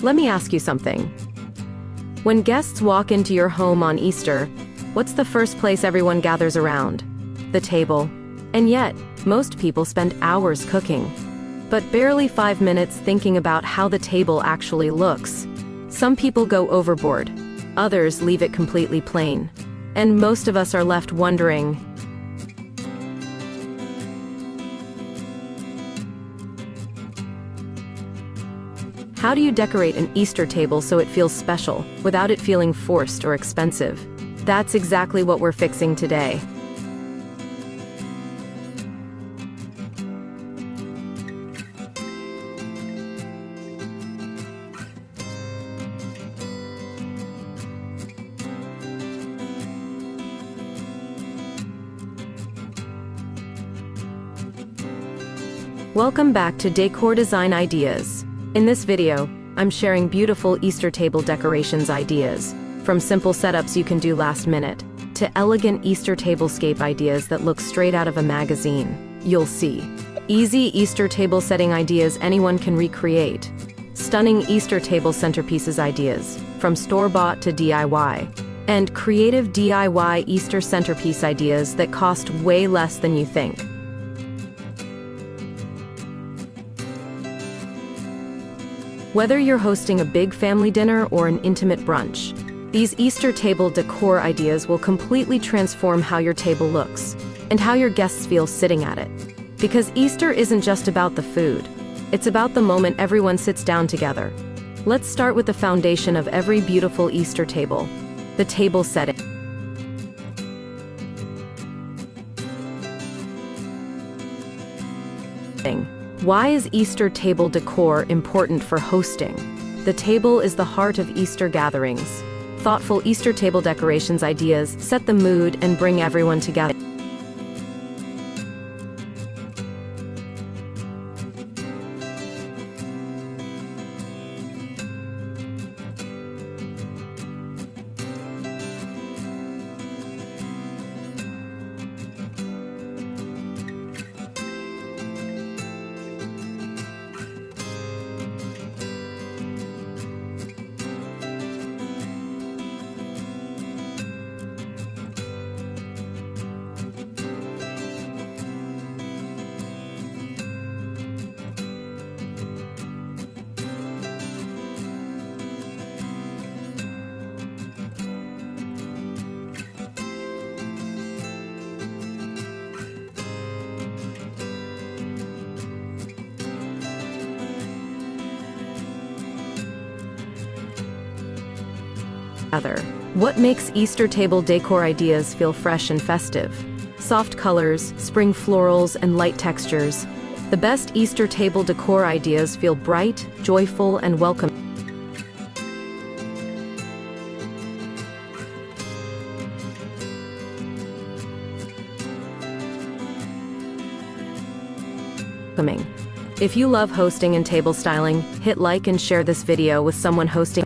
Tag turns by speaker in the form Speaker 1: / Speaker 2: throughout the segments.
Speaker 1: Let me ask you something. When guests walk into your home on Easter, what's the first place everyone gathers around? The table. And yet, most people spend hours cooking, but barely 5 minutes thinking about how the table actually looks. Some people go overboard, others leave it completely plain, and most of us are left wondering, how do you decorate an Easter table so it feels special, without it feeling forced or expensive? That's exactly what we're fixing today. Welcome back to Decor Design Ideas. In this video, I'm sharing beautiful Easter table decorations ideas, from simple setups you can do last minute, to elegant Easter tablescape ideas that look straight out of a magazine. You'll see. Easy Easter table setting ideas anyone can recreate. Stunning Easter table centerpieces ideas, from store-bought to DIY. And creative DIY Easter centerpiece ideas that cost way less than you think. Whether you're hosting a big family dinner or an intimate brunch, these Easter table decor ideas will completely transform how your table looks and how your guests feel sitting at it. Because Easter isn't just about the food, it's about the moment everyone sits down together. Let's start with the foundation of every beautiful Easter table, the table setting. Why is Easter table decor important for hosting? The table is the heart of Easter gatherings. Thoughtful Easter table decorations ideas set the mood and bring everyone together. What makes Easter table decor ideas feel fresh and festive? Soft colors, spring florals, and light textures. The best Easter table decor ideas feel bright, joyful, and welcoming. If you love hosting and table styling, hit like and share this video with someone hosting.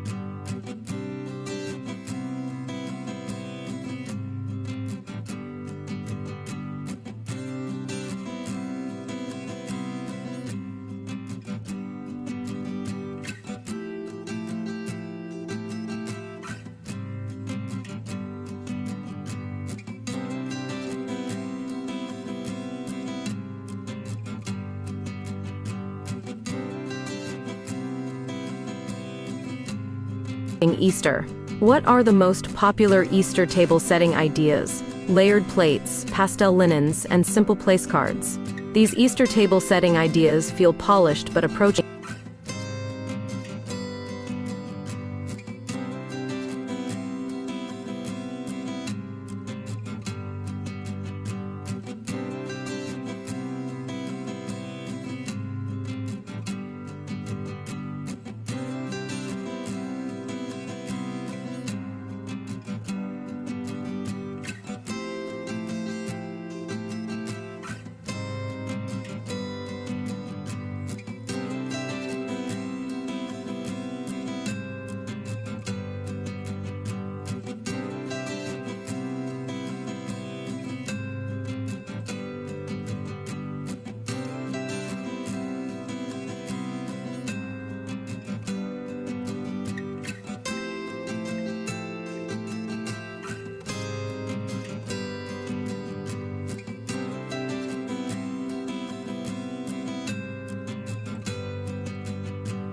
Speaker 1: Easter. What are the most popular Easter table setting ideas? Layered plates, pastel linens, and simple place cards. These Easter table setting ideas feel polished but approaching.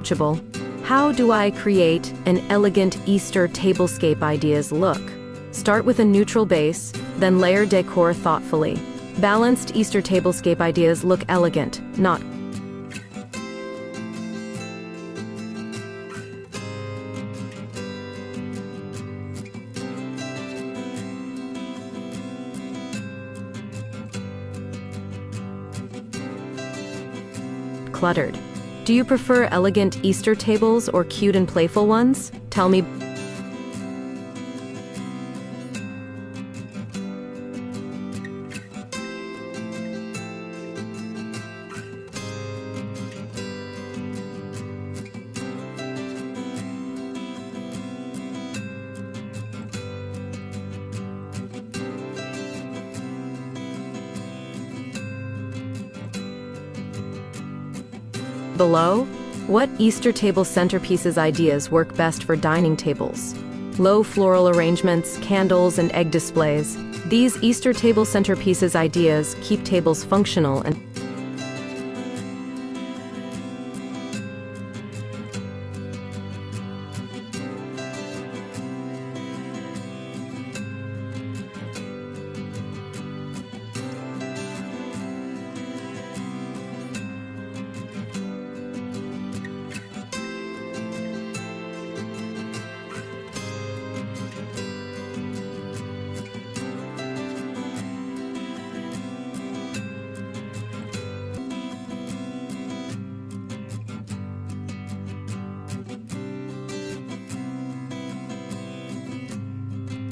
Speaker 1: approachable. How do I create an elegant Easter tablescape ideas look? Start with a neutral base, then layer decor thoughtfully. Balanced Easter tablescape ideas look elegant, not cluttered. Do you prefer elegant Easter tables or cute and playful ones? Tell me. Below, what Easter table centerpieces ideas work best for dining tables? Low floral arrangements, candles, and egg displays. These Easter table centerpieces ideas keep tables functional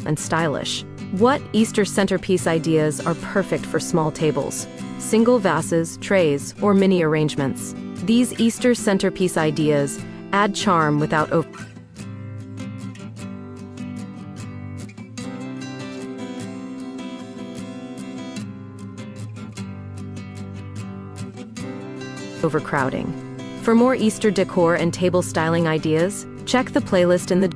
Speaker 1: and stylish. What Easter centerpiece ideas are perfect for small tables? Single vases, trays, or mini arrangements. These Easter centerpiece ideas add charm without overcrowding. For more Easter decor and table styling ideas, check the playlist in the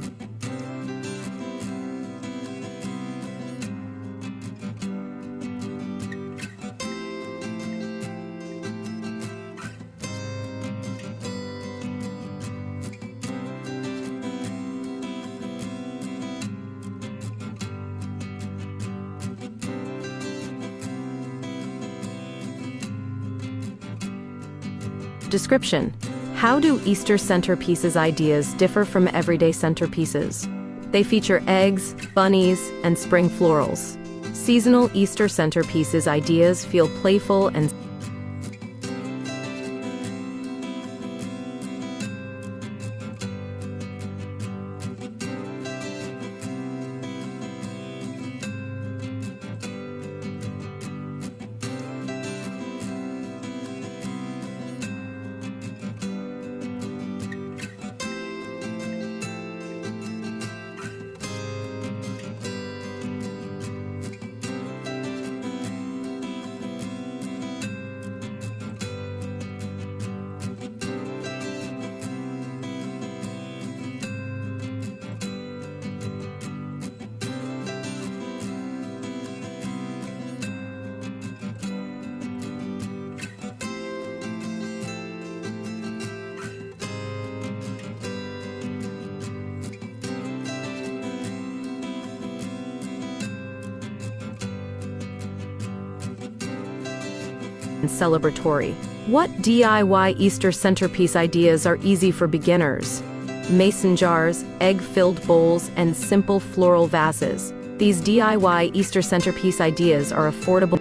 Speaker 1: description. How do Easter centerpieces ideas differ from everyday centerpieces? They feature eggs, bunnies, and spring florals. Seasonal Easter centerpieces ideas feel playful and celebratory. What DIY Easter centerpiece ideas are easy for beginners? Mason jars, egg-filled bowls, and simple floral vases. These DIY Easter centerpiece ideas are affordable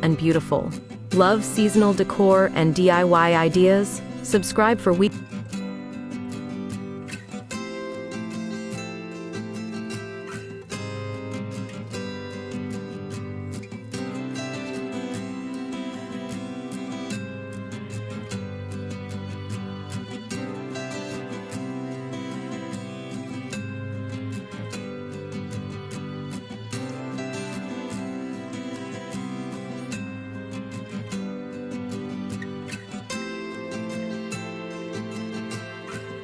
Speaker 1: and beautiful. Love seasonal decor and DIY ideas? Subscribe for weekly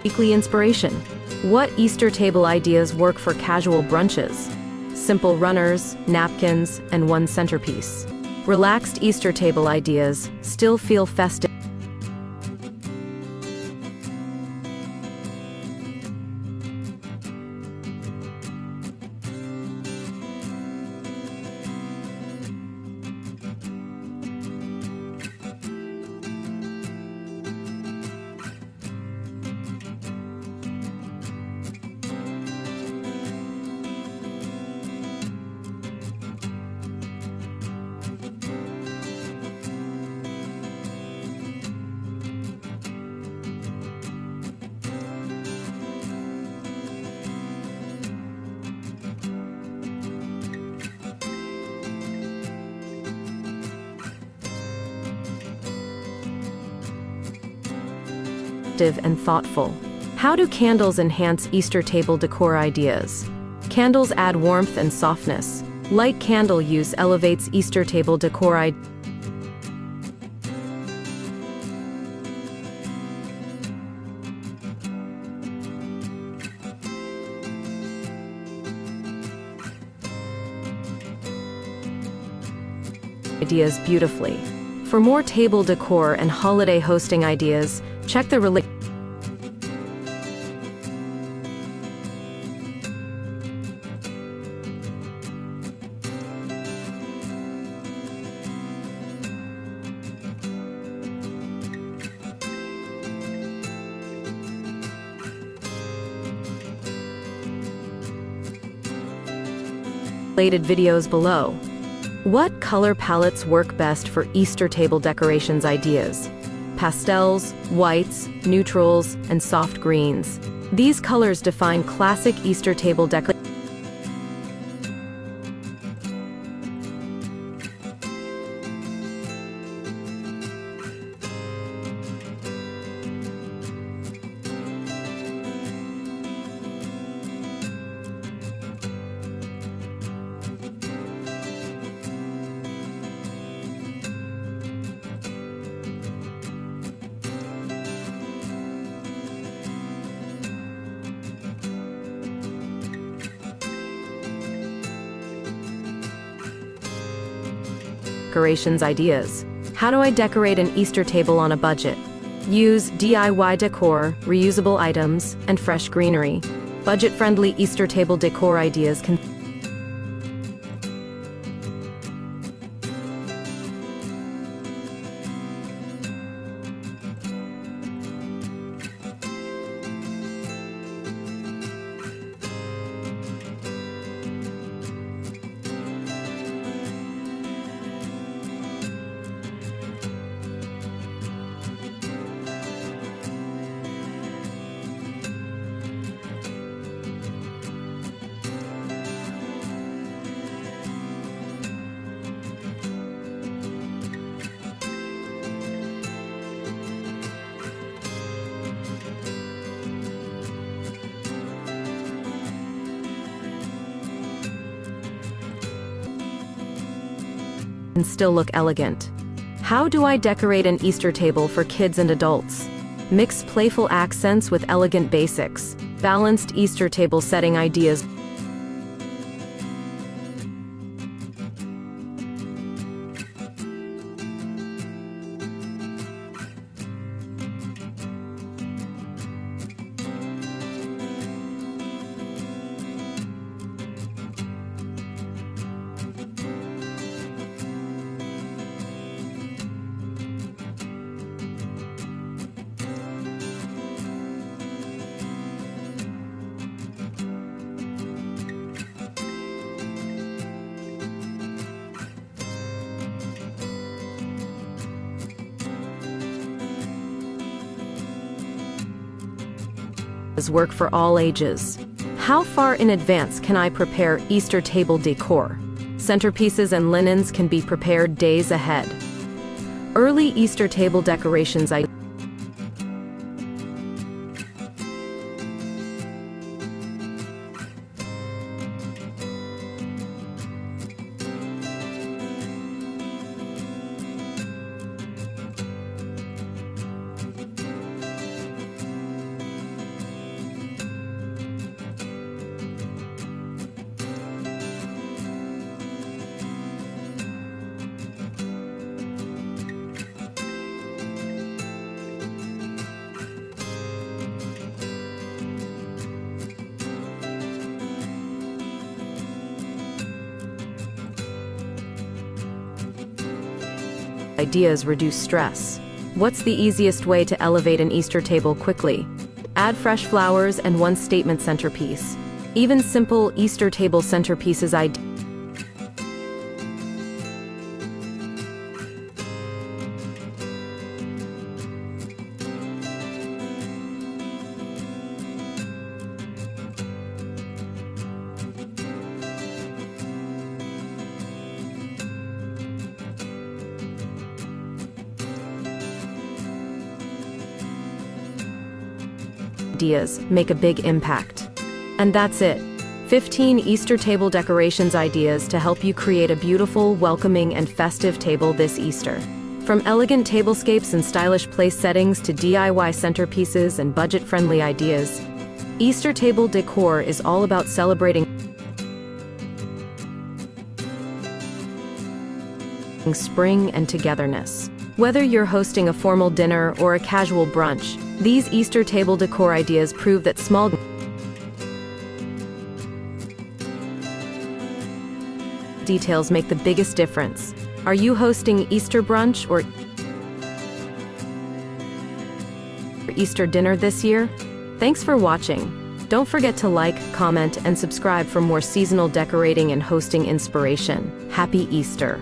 Speaker 1: Weekly inspiration. What Easter table ideas work for casual brunches? Simple runners, napkins, and one centerpiece. Relaxed Easter table ideas still feel festive. And thoughtful. How do candles enhance Easter table decor ideas? Candles add warmth and softness. Light candle use elevates Easter table decor ideas beautifully. For more table decor and holiday hosting ideas, check the related videos below. What color palettes work best for Easter table decorations ideas? Pastels, whites, neutrals, and soft greens. These colors define classic Easter table decorations. Ideas. How do I decorate an Easter table on a budget? Use DIY decor, reusable items, and fresh greenery. Budget-friendly Easter table decor ideas can still look elegant. How do I decorate an Easter table for kids and adults? Mix playful accents with elegant basics. Balanced Easter table setting ideas. Work for all ages. How far in advance can I prepare Easter table decor? Centerpieces and linens can be prepared days ahead. Early Easter table decorations Ideas reduce stress. What's the easiest way to elevate an Easter table quickly? Add fresh flowers and one statement centerpiece. Even simple Easter table centerpieces ideas make a big impact. And that's it. 15 Easter table decorations ideas to help you create a beautiful, welcoming, and festive table this Easter. From elegant tablescapes and stylish place settings to DIY centerpieces and budget-friendly ideas, Easter table decor is all about celebrating spring and togetherness. Whether you're hosting a formal dinner or a casual brunch, these Easter table decor ideas prove that small details make the biggest difference. Are you hosting Easter brunch or Easter dinner this year? Thanks for watching. Don't forget to like, comment, and subscribe for more seasonal decorating and hosting inspiration. Happy Easter!